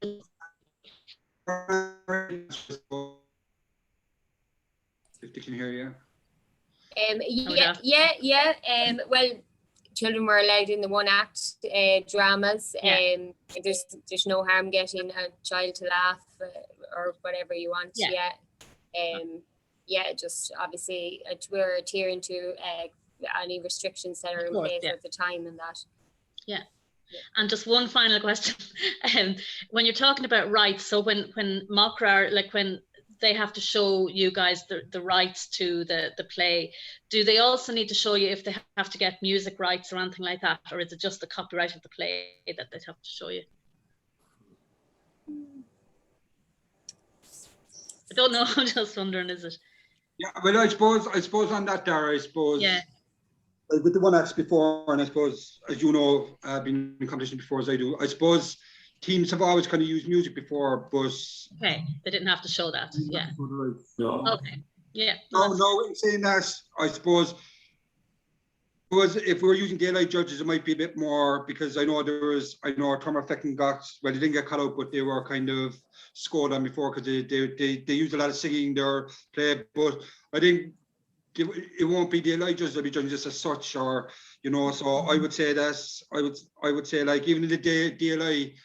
If they can hear you. Well, children were allowed in the one act dramas. There's no harm getting a child to laugh or whatever you want. Just obviously we're adhering to any restrictions that are in place at the time and that. And just one final question. When you're talking about rights, so when Macra, like when they have to show you guys the rights to the play, do they also need to show you if they have to get music rights or anything like that, or is it just the copyright of the play that they'd have to show you? I don't know. I'm just wondering, is it? Yeah, well, I suppose on that, Dara, with the one acts before, and I suppose, as you know, been in competition before as I do, I suppose teams have always kind of used music before, but they didn't have to show that. No. Okay. Yeah. No. In saying that, I suppose if we were using daylight judges, it might be a bit more, because I know Thomas Feckin they didn't get cut out, but they were kind of scored on before because they used a lot of singing their play. But I think it won't be daylight judges, they'll be judging just as such, or so I would say I would say like even in the DLI,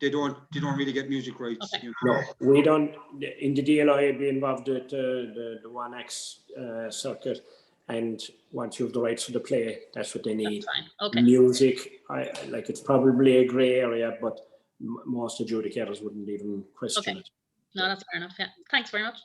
they don't really get music rights. Okay. No, we don't. In the DLI, I'd be involved with the 1X circuit, and once you have the rights for the play, that's what they need. That's fine. Okay. Music, it's probably a grey area, but most adjudicators wouldn't even question it. No, that's fair enough. Yeah. Thanks very much.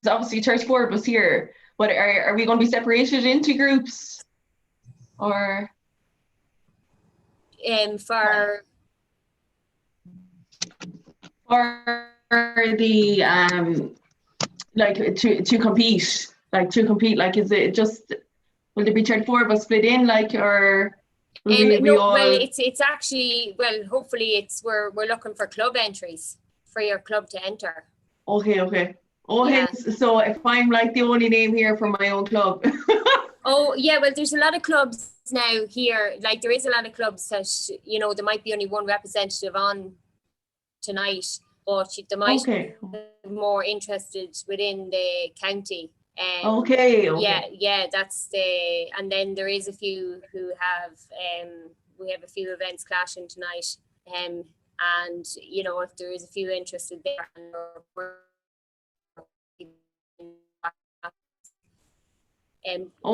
Obviously 34 of us here, but are we going to be separated into groups, or for the like to compete, like is it just, will there be 34 of us split in, like, or it's actually, hopefully we're looking for club entries for your club to enter. Okay. So if I'm like the only name here from my own club. Well, there's a lot of clubs now here. Like there is a lot of clubs that there might be only one representative on tonight, but they might be more interested within the county. That's and then there is a few who have we have a few events clashing tonight, and if there is a few interested there,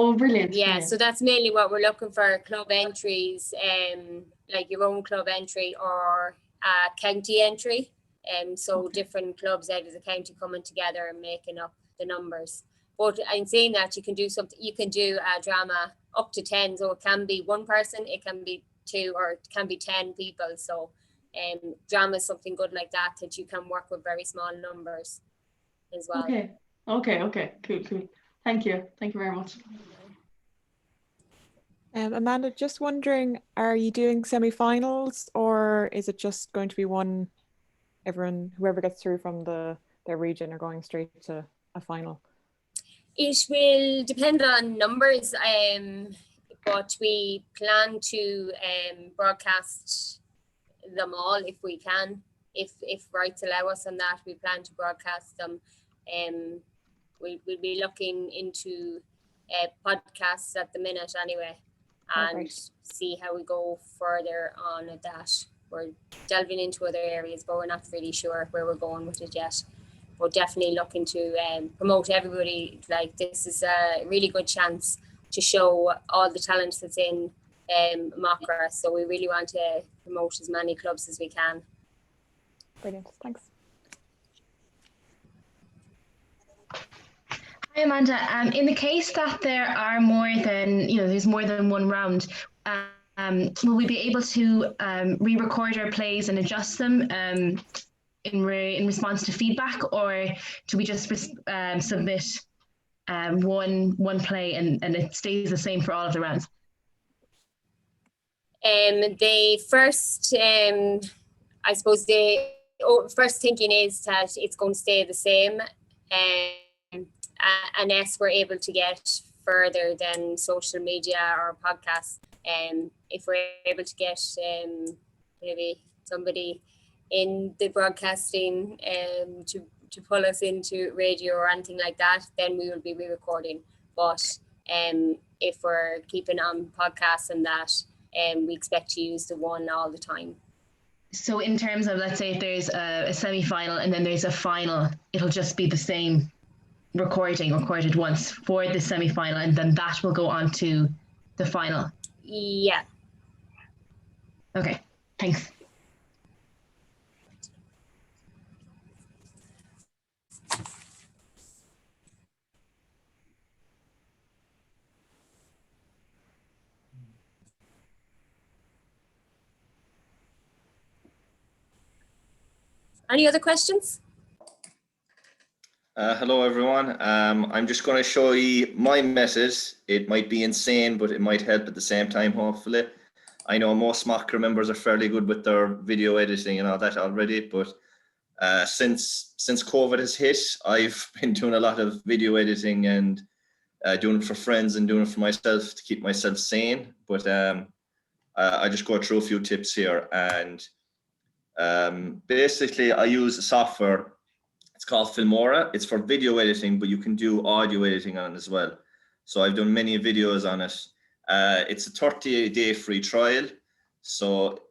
brilliant. So that's mainly what we're looking for: club entries, like your own club entry or a county entry, different clubs out of the county coming together and making up the numbers. But in saying that, you can do a drama up to 10. So it can be one person, it can be 2, or it can be 10 people. So drama is something good like that you can work with very small numbers as well. Okay. Cool. Thank you very much. Amanda, just wondering, are you doing semi-finals, or is it just going to be one, whoever gets through from their region are going straight to a final? It will depend on numbers, but we plan to broadcast them all if we can. If rights allow us on that, we plan to broadcast them. We'll be looking into podcasts at the minute anyway, and see how we go further on at that. We're delving into other areas, but we're not really sure where we're going with it yet. We're definitely looking to promote everybody. Like, this is a really good chance to show all the talent that's in Macra. So we really want to promote as many clubs as we can. Brilliant, thanks. Hi Amanda, in the case that there are more than, there's more than one round, will we be able to re-record our plays and adjust them in response to feedback, or do we just submit one play and it stays the same for all of the rounds? The first, I suppose first thinking is that it's going to stay the same, unless we're able to get further than social media or podcasts. If we're able to get maybe somebody in the broadcasting to pull us into radio or anything like that, then we will be re-recording. But if we're keeping on podcasts and that, we expect to use the one all the time. So in terms of, let's say if there's a semi-final and then there's a final, it'll just be the same recorded once for the semi-final, and then that will go on to the final. Yeah. Okay, thanks. Any other questions? Hello, everyone. I'm just going to show you my method. It might be insane, but it might help at the same time, hopefully. I know most Macra members are fairly good with their video editing and all that already, but since COVID has hit, I've been doing a lot of video editing and doing it for friends and doing it for myself to keep myself sane. But I just go through a few tips here, and basically I use a software. It's called Filmora. It's for video editing, but you can do audio editing on it as well. So I've done many videos on it. It's a 30-day free trial. So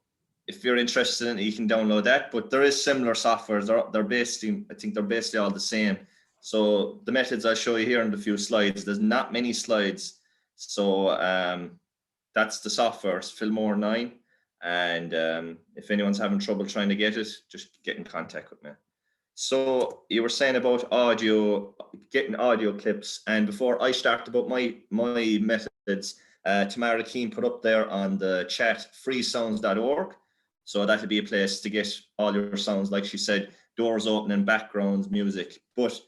if you're interested in it, you can download that. But there is similar softwares. They're basically, I think they're basically all the same. So the methods I'll show you here in a few slides. There's not many slides. So that's the software. It's Filmora 9. And if anyone's having trouble trying to get it, just get in contact with me. So you were saying about audio, getting audio clips, and before I start about my methods, Tamara Keane put up there on the chat freesounds.org. So that'll be a place to get all your sounds, like she said, doors opening, backgrounds, music. But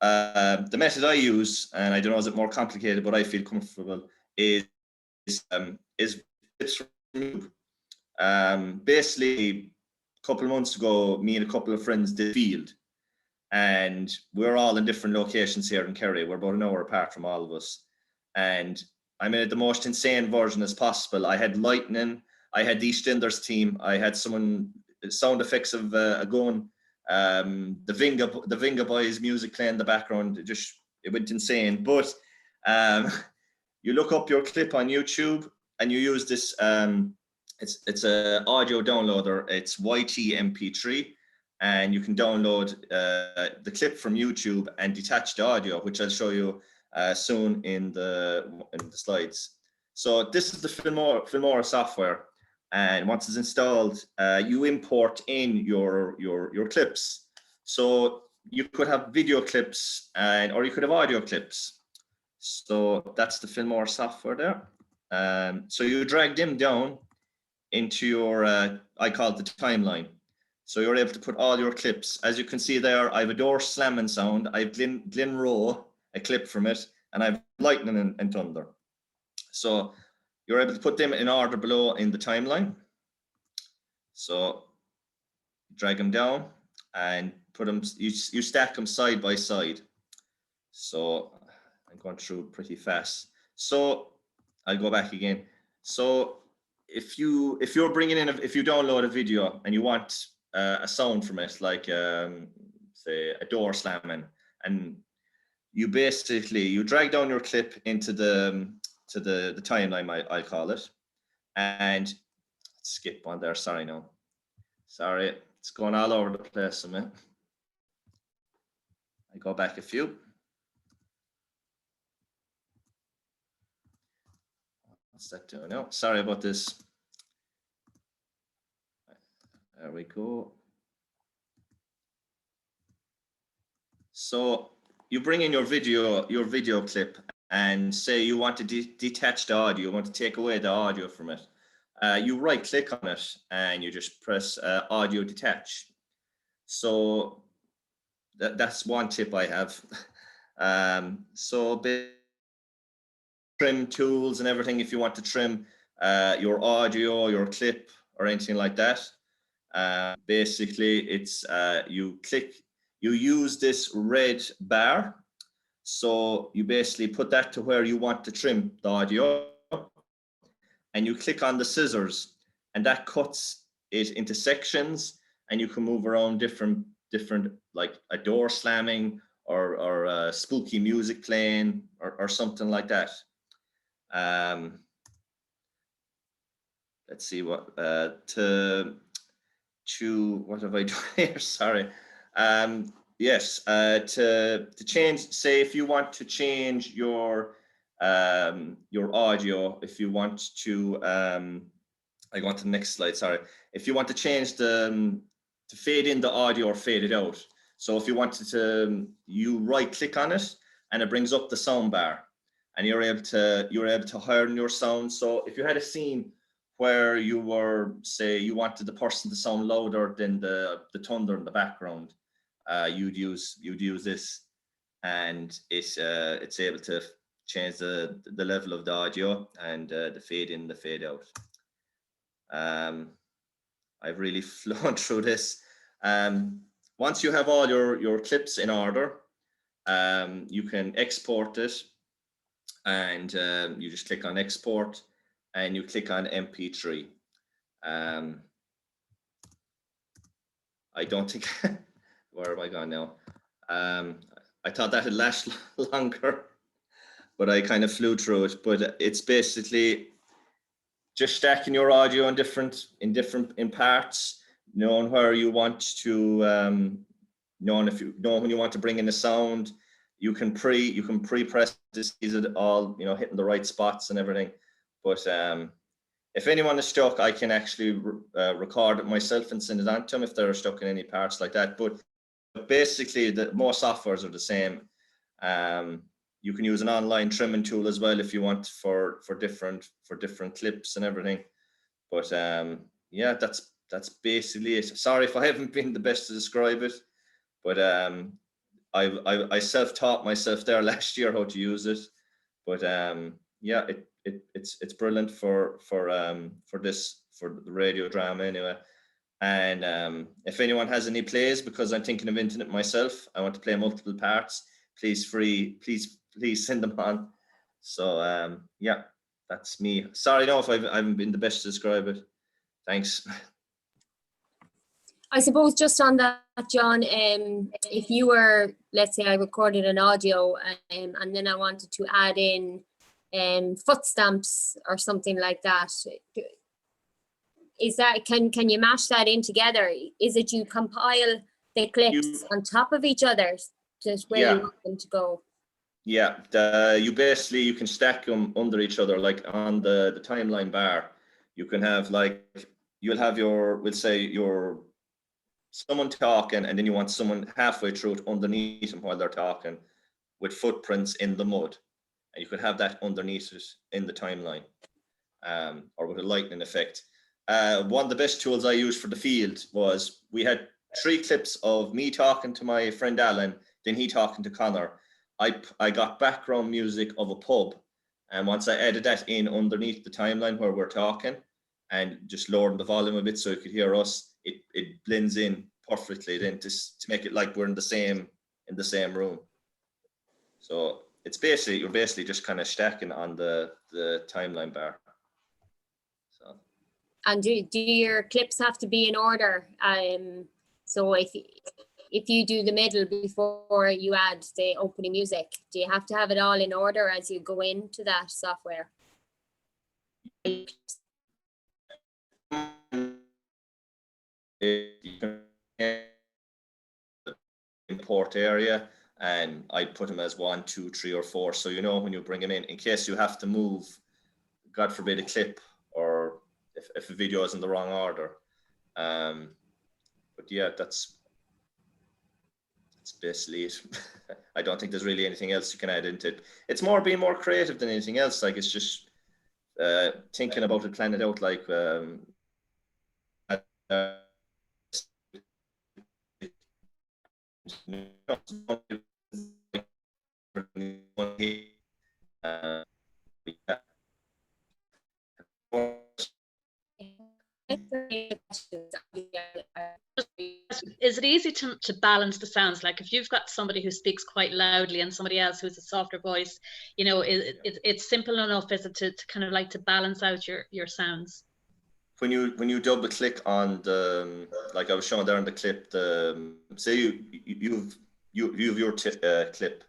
the method I use, and I don't know, is it more complicated, but I feel comfortable, is clips from YouTube. Basically, a couple of months ago, me and a couple of friends did field, and we're all in different locations here in Kerry. We're about an hour apart from all of us, and I made the most insane version as possible. I had lightning, I had the EastEnders team, I had sound effects of a gun, the Vinga Boys music playing in the background. It went insane. But you look up your clip on YouTube and you use this. It's a audio downloader. It's YT-MP3, and you can download the clip from YouTube and detach the audio, which I'll show you soon in the slides. So this is the Filmora software, and once it's installed, you import in your clips. So you could have video clips or you could have audio clips. So that's the Filmora software there. So you drag them down into your, I call it the timeline. So you're able to put all your clips. As you can see there, I have a door slamming sound. I have Glen Rowe, a clip from it, and I have lightning and thunder. So you're able to put them in order below in the timeline. So drag them down and put them, you stack them side by side. So I'm going through pretty fast. So I'll go back again. So if you download a video and you want a sound from it, like say a door slamming, and you drag down your clip into the timeline, I call it, and skip one there. Sorry, it's going all over the place a minute. I go back a few. What's that doing now? Sorry about this. There we go. So you bring in your video clip, and say you want to detach the audio, you want to take away the audio from it. You right click on it and you just press audio detach. So that's one tip I have. So trim tools and everything, if you want to trim your audio, your clip, or anything like that. Basically, it's you use this red bar. So you basically put that to where you want to trim the audio, and you click on the scissors, and that cuts it into sections, and you can move around different like a door slamming or spooky music playing or something like that. Let's see what what have I done here? Sorry. Yes, to change, say if you want to change your audio, if you want to I go on to the next slide, sorry. If you want to change to fade in the audio or fade it out. So if you wanted to, you right click on it and it brings up the sound bar, and you're able to harden your sound. So if you had a scene where you were, say, you wanted the person to sound louder than the thunder in the background, you'd use this, and it's able to change the level of the audio and the fade in, the fade out. I've really flown through this. Once you have all your clips in order, you can export it, and you just click on export and you click on MP3. I don't think, where have I gone now? I thought that had lasted longer, but I kind of flew through it. But it's basically just stacking your audio in different parts, knowing where you want to, knowing when you want to bring in the sound. You can pre-press this, is it all, hitting the right spots and everything. But if anyone is stuck, I can actually record it myself and send it on to them if they're stuck in any parts like that. But basically, most softwares are the same. You can use an online trimming tool as well if you want for different clips and everything. But yeah, that's basically it. Sorry if I haven't been the best to describe it, but I self-taught myself there last year how to use it. But yeah, it's brilliant for the radio drama anyway. And if anyone has any plays, because I'm thinking of inting it myself, I want to play multiple parts, please send them on. So yeah, that's me. Sorry, no, if I haven't been the best to describe it. Thanks. I suppose just on that, John, if you were, let's say I recorded an audio and then I wanted to add in foot stamps or something like that, is that, can you mash that in together? Is it you compile the clips on top of each other, just where you want them to go? Yeah, you can stack them under each other, like on the timeline bar. You can have you'll have someone talking, and then you want someone halfway through it underneath them while they're talking with footprints in the mud. And you could have that underneath it in the timeline, or with a lightning effect. One of the best tools I used for the field was, we had 3 clips of me talking to my friend Alan, then he talking to Connor. I got background music of a pub, and once I added that in underneath the timeline where we're talking, and just lowered the volume a bit so you could hear us, it blends in perfectly then to make it like we're in the same room. So you're basically just kind of stacking on the timeline bar. So. And do your clips have to be in order? So if you do the middle before you add the opening music, do you have to have it all in order as you go into that software? Import area, and I put them as 1, 2, 3, or 4. So when you bring them in case you have to move, God forbid, a clip, or if a video is in the wrong order. But yeah, that's basically it. I don't think there's really anything else you can add into it. It's being more creative than anything else. Like, it's just thinking about it, planning it out. Like is it easy to balance the sounds? Like if you've got somebody who speaks quite loudly and somebody else who's a softer voice, you know, it's simple enough, is it, to kind of like to balance out your sounds? When you double click on the, like I was showing there in the clip, say you've your clip,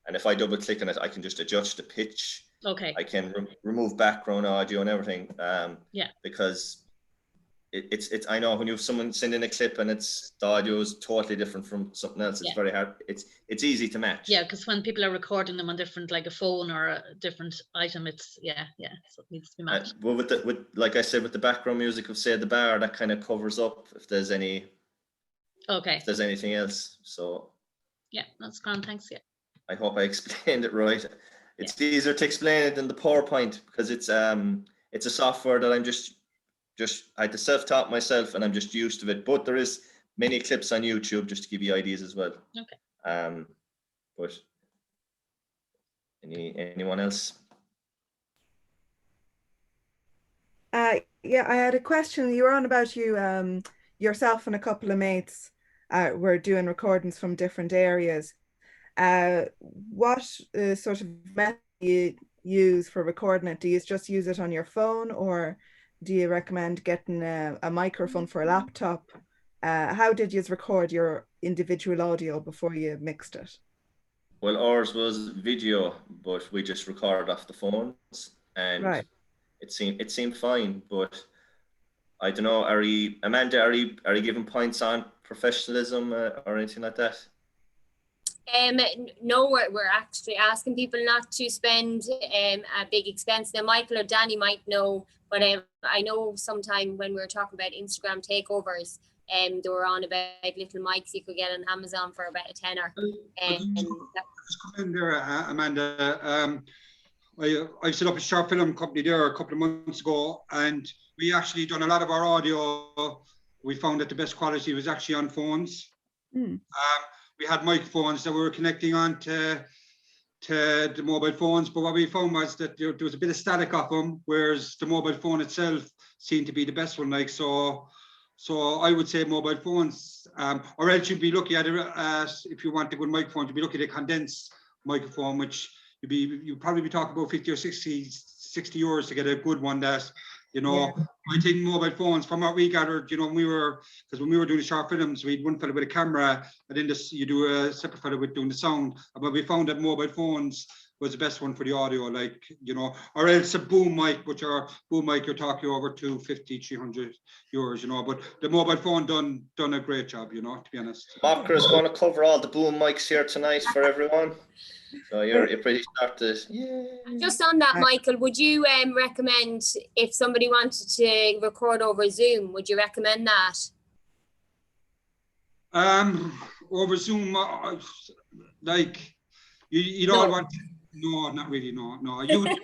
and if I double click on it, I can just adjust the pitch. Okay. I can remove background audio and everything. Yeah. Because it's I know when you have someone sending a clip and the audio is totally different from something else, it's very hard. It's easy to match. Yeah, because when people are recording them on different, like a phone or a different item, it's so it needs to be matched. Well, with like I said, with the background music of say the bar, that kind of covers up if there's any. Okay. If there's anything else, so. Yeah, that's grand. Thanks. Yeah. I hope I explained it right. It's easier to explain it than the PowerPoint because it's a software that I'm just I had to self-taught myself and I'm just used to it. But there is many clips on YouTube just to give you ideas as well. Okay. But anyone else? Yeah, I had a question. You were on about yourself and a couple of mates were doing recordings from different areas. What sort of method do you use for recording it? Do you just use it on your phone, or do you recommend getting a microphone for a laptop? How did you record your individual audio before you mixed it? Well, ours was video, but we just recorded off the phones, and it seemed fine. But I don't know. Amanda, are you giving points on professionalism or anything like that? No, we're actually asking people not to spend a big expense. Now, Michael or Danny might know, but I know sometime when we were talking about Instagram takeovers, they were on about little mics you could get on Amazon for about a tenner. Just come in there, Amanda. I set up a short film company there a couple of months ago, and we actually done a lot of our audio. We found that the best quality was actually on phones. We had microphones that we were connecting on to the mobile phones, but what we found was that there was a bit of static off them, whereas the mobile phone itself seemed to be the best one. Like so I would say mobile phones, or else you'd be looking at it if you want a good microphone, you'd be looking at a condensed microphone, which you'd probably be talking about 50 or 60 euros to get a good one that, you know. I think mobile phones, from what we gathered, you know, when we were doing the short films, we had one fellow with a camera, and then you do a separate fellow with doing the sound. But we found that mobile phones was the best one for the audio, like, you know, or else a boom mic, which are boom mic, you're talking over 250, 300 euros, you know. But the mobile phone done a great job, you know, to be honest. Macra is going to cover all the boom mics here tonight for everyone. So you're pretty sharp to. Just on that, Michael, would you recommend, if somebody wanted to record over Zoom, would you recommend that? Over Zoom, like you don't want. No, not really. No. You like,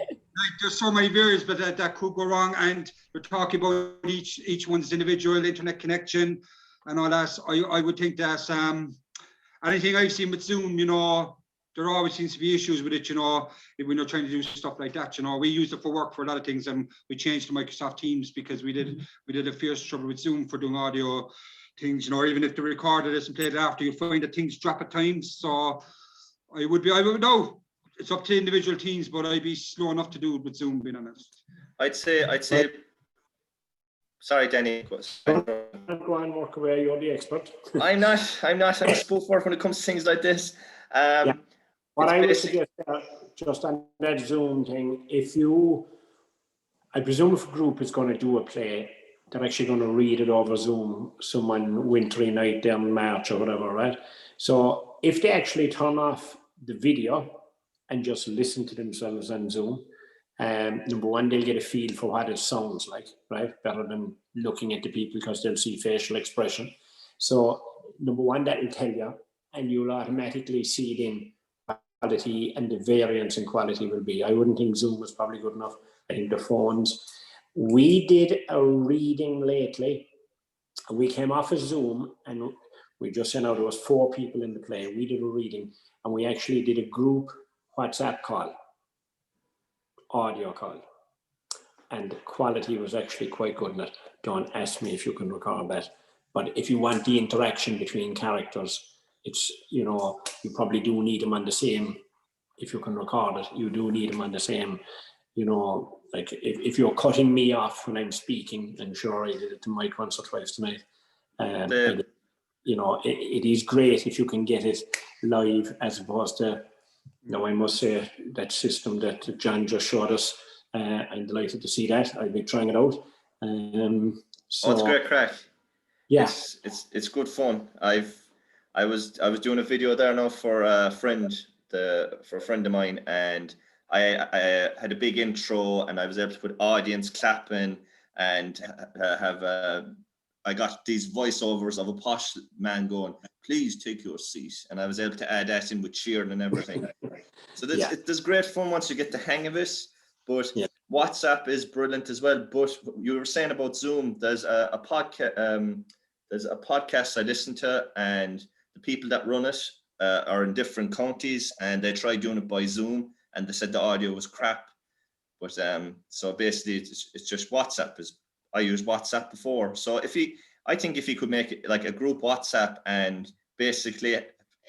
there's so many variables, but that could go wrong, and we're talking about each one's individual internet connection and all that. I would think that anything I've seen with Zoom, you know, there always seems to be issues with it, you know, when you're trying to do stuff like that. You know, we used it for work for a lot of things, and we changed to Microsoft Teams because we did a fierce trouble with Zoom for doing audio things, you know, or even if they recorded this and played it after, you find that things drop at times. So I would know it's up to individual teams, but I'd be slow enough to do it with Zoom, being honest. I'd say. Sorry, Danny. Go on, work away. You're the expert. I'm not. I'm a spokesman when it comes to things like this. What I would suggest, just on that Zoom thing, I presume if a group is going to do a play, they're actually going to read it over Zoom some wintry night there in March or whatever, right? So if they actually turn off the video and just listen to themselves on Zoom, number one, they'll get a feel for what it sounds like, right? Better than looking at the people, because they'll see facial expression. So number one, that will tell you, and you'll automatically see it in quality, and the variance in quality will be. I wouldn't think Zoom was probably good enough. I think the phones. We did a reading lately. We came off of Zoom, and we just sent out, there was 4 people in the play. We did a reading, and we actually did a group WhatsApp call, audio call, and the quality was actually quite good in it. Don't ask me if you can record that, But if you want the interaction between characters, it's, you know, you probably do need them on the same, if you can record it, you do need them on the same, you know, like if you're cutting me off when I'm speaking, I'm sure I did it to Mike once or twice tonight. You know, it is great if you can get it live as opposed to, you know, I must say that system that John just showed us, I'm delighted to see that. I'll be trying it out. So it's great crack. Yeah, it's good fun. I was doing a video there now for a friend of mine, and I had a big intro, and I was able to put audience clapping and I got these voiceovers of a posh man going, "Please take your seat," and I was able to add that in with cheering and everything. So there's great fun once you get the hang of it. But WhatsApp is brilliant as well. But you were saying about Zoom, there's a podcast. There's a podcast I listen to, and the people that run it are in different counties, and they tried doing it by Zoom, and they said the audio was crap. But so basically, it's just WhatsApp. I used WhatsApp before, so I think if he could make it like a group WhatsApp and basically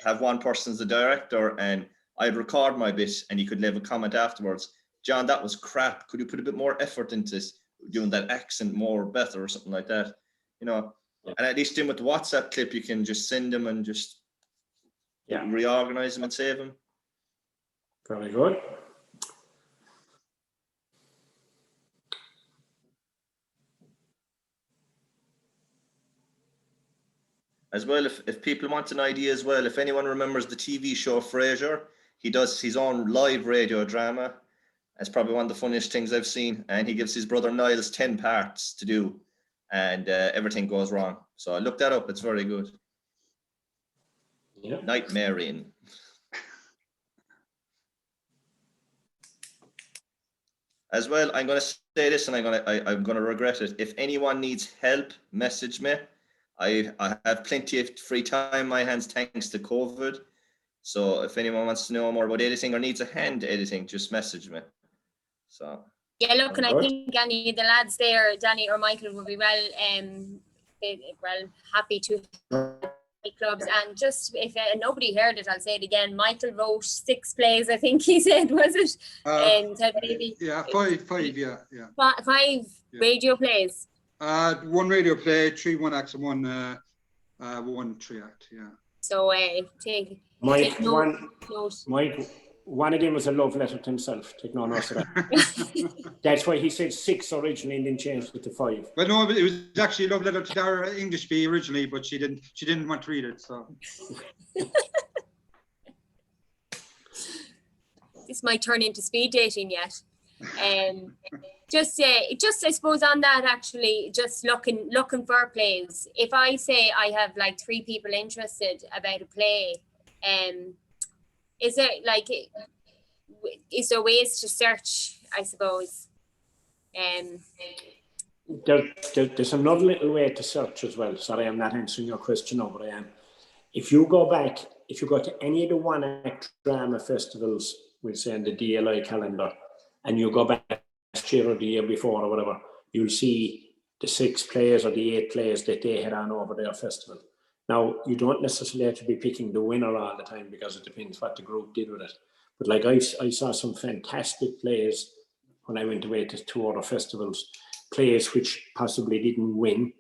have one person as the director, and I'd record my bit, and you could leave a comment afterwards. John, that was crap. Could you put a bit more effort into doing that accent more better or something like that? You know, and at least with the WhatsApp clip, you can just send them and just reorganize them and save them. very good. As well, if people want an idea as well, if anyone remembers the TV show Frasier, he does his own live radio drama. It's probably one of the funniest things I've seen, and he gives his brother Niles 10 parts to do, and everything goes wrong. So I looked that up. It's very good. Yeah. Nightmaring. As well, I'm going to say this, and I'm going to regret it. If anyone needs help, message me. I have plenty of free time in my hands thanks to COVID. So if anyone wants to know more about editing or needs a hand editing, just message me. So yeah, look, and I think any of the lads there, Danny or Michael, will be well happy to clubs. And just if nobody heard it, I'll say it again. Michael wrote 6 plays, I think he said, was it? Maybe. Yeah, five. Yeah. 5 radio plays. 1 radio play, 3 1 acts, and 1 3 act. Yeah. So Mike, note. one of them was a love letter to himself. Take no notice of that. That's why he said 6 originally and then changed it to 5. Well, no, it was actually a love letter to Dara English B originally, but she didn't want to read it. So this might turn into speed dating yet. Just I suppose on that, actually, just looking for plays. If I say I have like 3 people interested about a play, is there ways to search, I suppose? There's another little way to search as well. Sorry, I'm not answering your question now, but I am. If you go to any of the one-act drama festivals, we'll say in the DLI calendar, and you go back last year or the year before or whatever, you'll see the 6 plays or the 8 plays that they had on over their festival. Now, you don't necessarily have to be picking the winner all the time because it depends what the group did with it. But like I saw some fantastic plays when I went away to 2 other festivals, plays which possibly didn't win,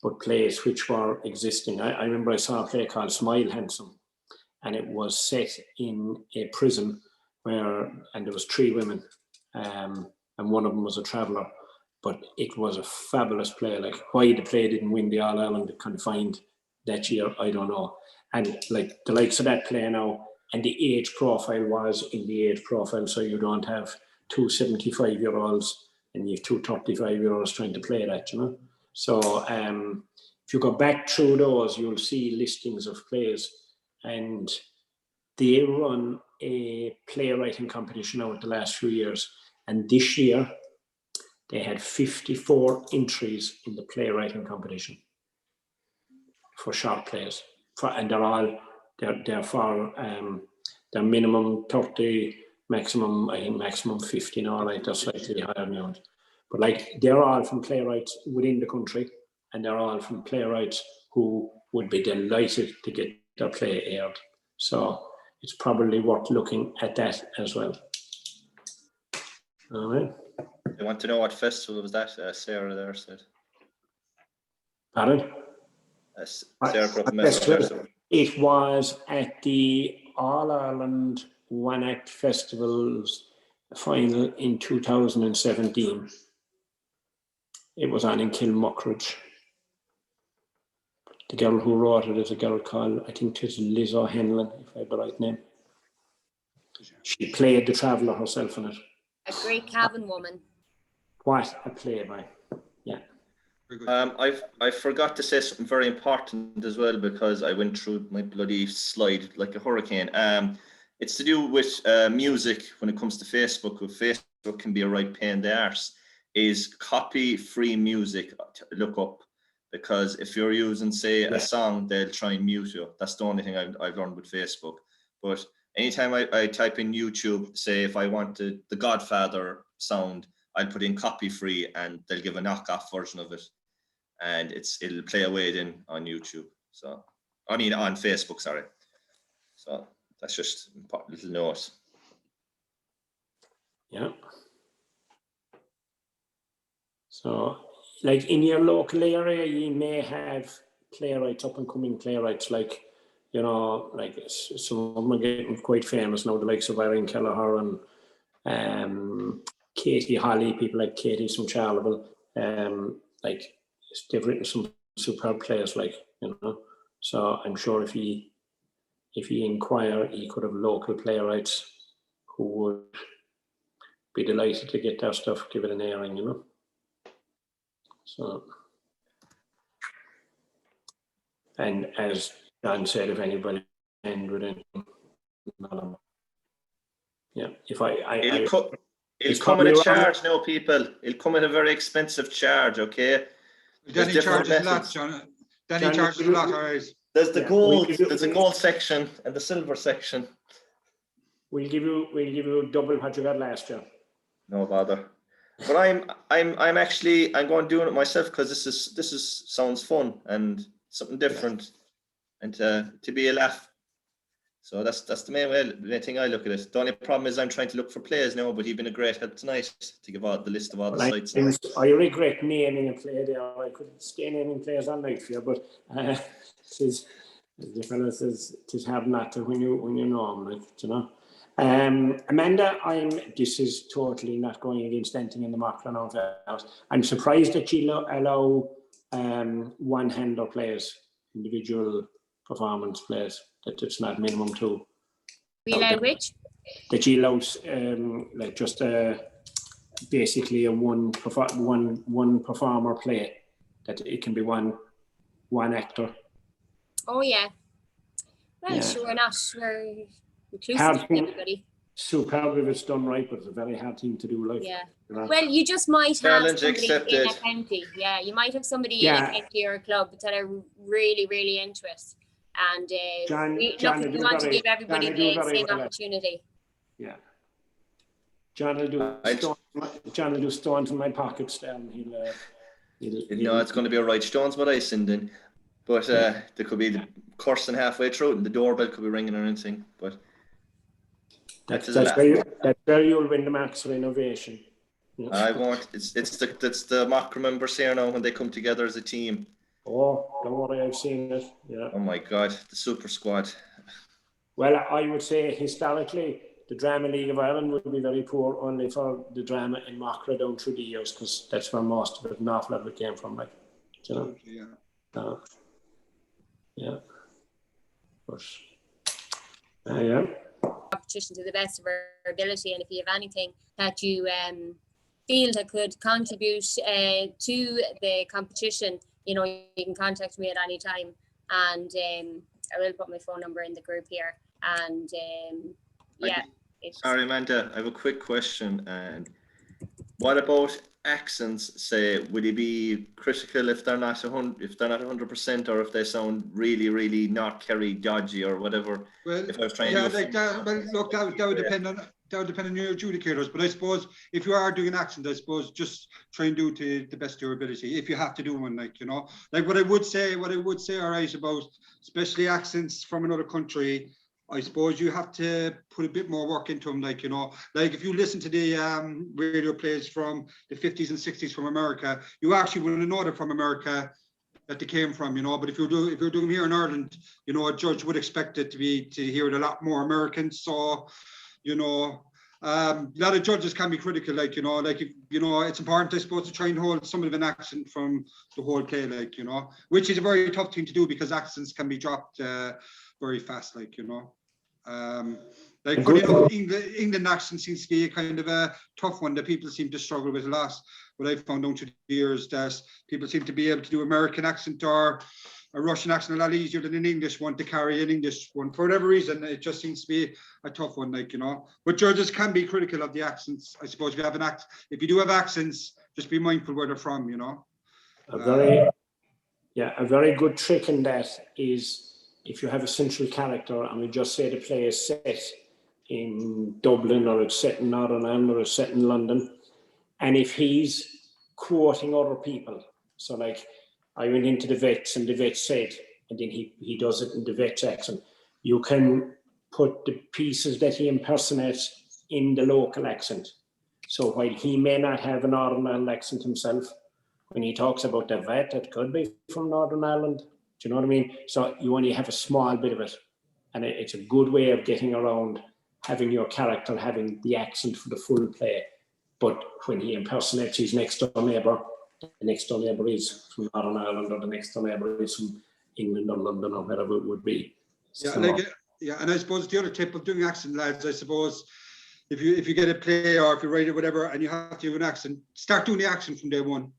but plays which were existing. I remember I saw a play called Smile Handsome, and it was set in a prison and there was 3 women, and one of them was a traveller. But it was a fabulous play. Like, why the play didn't win the All-Ireland confined that year, I don't know. And like the likes of that play now, and the age profile was in the age profile, so you don't have 2 75-year-olds and you have 2 35-year-olds trying to play that, you know. So if you go back through those, you'll see listings of plays, and they run a playwriting competition over the last few years. And this year, they had 54 entries in the playwriting competition for short plays. And they're for their minimum 30, maximum 50 now, right? They're slightly higher now. But like, they're all from playwrights within the country. and they're all from playwrights who would be delighted to get their play aired. So it's probably worth looking at that as well. All right. I want to know what festival was that, Sarah there said. Pardon? Sarah Crook Messenger. It was at the All Ireland One Act Festivals final in 2017. It was on in Kilmuckridge. The girl who wrote it is a girl called, I think it is Liz O'Hanlon, if I have the right name. She played the Traveller herself in it. A great Cavan woman. What a play by. Yeah. I forgot to say something very important as well, because I went through my bloody slide like a hurricane. It's to do with music when it comes to Facebook. If Facebook can be a right pain in the arse, is copy-free music to look up. Because if you're using, say, a song, they'll try and mute you. That's the only thing I've learned with Facebook. But anytime I type in YouTube, say if I wanted the Godfather sound, I'll put in copy-free and they'll give a knockoff version of it. And it'll play away then on YouTube. So, I mean, on Facebook, sorry. So that's just a little note. Yeah. So, like in your local area, you may have playwrights, up and coming playwrights, like, you know, like some of them are getting quite famous now, the likes of Erin Kelleher and Katie Holly, people like Katie from Charleville, like they've written some superb plays, like, you know. So I'm sure if he inquire, he could have local playwrights who would be delighted to get their stuff, give it an airing, you know. So, and as John said, if anybody end with anything, yeah, if it'll come at a charge now, people. It'll come at a very expensive charge, okay? Danny charges a lot, John. Danny charges a lot, all right. There's the gold, there's a gold section and the silver section. We'll give you double what you got last year. No bother. But I'm going to do it myself, because this sounds fun and something different, and to be a laugh. So that's the main thing I look at it. The only problem is I'm trying to look for players now, but you've been a great help tonight to give out the list of all the sites. I regret naming a player there. I could stay naming players all night for you, but the fellas is hard not to when you know them, like, you know. Amanda, this is totally not going against anything in the Macra now. I'm surprised that you allow one-hander players, individual performance players, that it's not minimum two. We allow which? That you allow like just basically a one performer play, that it can be one actor. Oh yeah. Well, Yeah. sure, not. We're inclusive to everybody. Superb if it's done right, but it's a very hard thing to do. Like, Yeah. you know? Well, you just might have Challenge somebody accepted. in a county. Yeah, you might have somebody Yeah. in a county or a club that are really, really into it. And John we will do want to very- give everybody John will do the very same well. opportunity. Yeah. John will do stones in my pockets then. No, it's going to be a right Stones what I send in. But there could be the cursing halfway through it, and the doorbell could be ringing or anything. But that's where you'll win the Max for innovation. Yeah. I won't. It's the Macra members here now when they come together as a team. Oh, don't worry, I've seen it. Yeah. Oh my God, the super squad. Well, I would say historically, the Drama League of Ireland would be very poor only for the drama in Macra down through the years, because that's where most of it, an awful lot of it came from, like, you know. Yeah. Yeah. But, yeah. Competition to the best of our ability, and if you have anything that you feel that could contribute to the competition, you know, you can contact me at any time, and I will put my phone number in the group here. And yeah. Sorry, Amanda, I have a quick question. And what about accents? Say, would he be critical if they're not 100%, or if they sound really, really not Kerry dodgy or whatever? Well, if I was trying yeah, to like that. Well, look, that would depend on. that'll depend on your adjudicators. But I suppose if you are doing an accent, I suppose just try and do it to the best of your ability. If you have to do one, like, you know, like what I would say, all right, about especially accents from another country, I suppose you have to put a bit more work into them. Like, you know, like if you listen to the radio plays from the 50s and 60s from America, you actually wouldn't know they're from America, that they came from, you know. But if you're doing them here in Ireland, you know, a judge would expect it to hear it a lot more American. So, you know, a lot of judges can be critical, like, you know, like, if, you know, it's important, I suppose, to try and hold some of an accent from the whole play, like, you know, which is a very tough thing to do because accents can be dropped very fast, like, you know. Like, funny enough, England accent seems to be a kind of a tough one that people seem to struggle with a lot. What I've found down through the years, that people seem to be able to do American accent or a Russian accent a lot easier than an English one to carry an English one. For whatever reason, it just seems to be a tough one, like, you know. But judges can be critical of the accents. I suppose if you do have accents, just be mindful where they're from, you know. A very good trick in that is if you have a central character and we just say the play is set in Dublin, or it's set in Northern Ireland, or it's set in London, and if he's quoting other people, so like I went into the vets and the vet said, and then he does it in the vet's accent, you can put the pieces that he impersonates in the local accent. So while he may not have a Northern Ireland accent himself, when he talks about the vet, it could be from Northern Ireland. Do you know what I mean? So you only have a small bit of it. And it's a good way of getting around having your character having the accent for the full play. But when he impersonates his next door neighbour, the next door neighbour is from Northern Ireland, or the next door neighbour is from England or London or whatever it would be. Yeah, So, and I suppose the other tip of doing accent, lads, I suppose, if you get a play or if you write it, whatever, and you have to do an accent, start doing the accent from day one.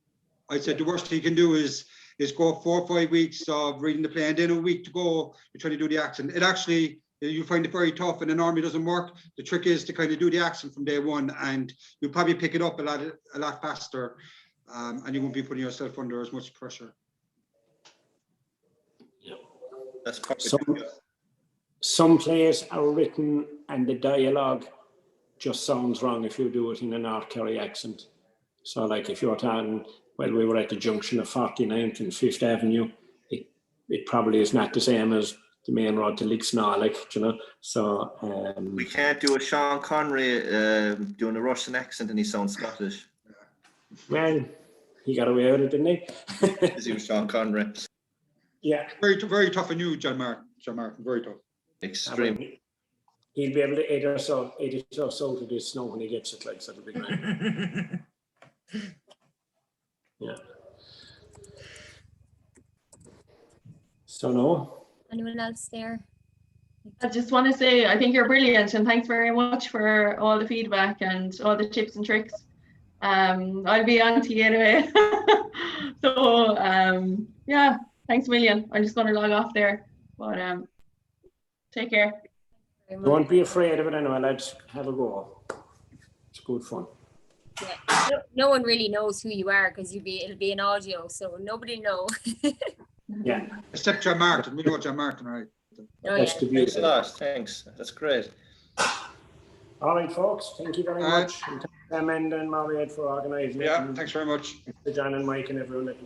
I said the worst thing you can do is go 4 or 5 weeks of reading the play, and then a week to go, you're trying to do the accent. It actually, you find it very tough, and it normally doesn't work. The trick is to kind of do the accent from day one, and you'll probably pick it up a lot faster, and you won't be putting yourself under as much pressure. That's perfect. Some plays are written and the dialogue just sounds wrong if you do it in an North Kerry accent. So like if you're talking, well, we were at the junction of 49th and 5th Avenue, it probably is not the same as the main road to Lixnaw, like, you know. So we can't do a Sean Connery doing a Russian accent and he sounds Scottish. Well, he got away with it, didn't he? Because he was Sean Connery. Yeah. Very, very tough on you, John Martin. Very tough. Extreme. He'll be able to edit us out of this snow when he gets it, like, so it'll be great. Yeah. So no. Anyone else there? I just want to say I think you're brilliant, and thanks very much for all the feedback and all the tips and tricks. I'll be on to you anyway. So yeah, thanks a million. I'm just going to log off there, but take care. Don't be afraid of it anyway, lads. Have a go. It's good fun. Yeah. No one really knows who you are because it'll be an audio, so nobody know. Yeah. Except John Martin. We know John Martin, right? Oh, That's yeah. the beauty. Thanks a lot. Thanks. That's great. All right, folks. Thank you very much. And thank Amanda and Mariette for organising it. Yeah, thanks very much. Thanks to John and Mike and everyone that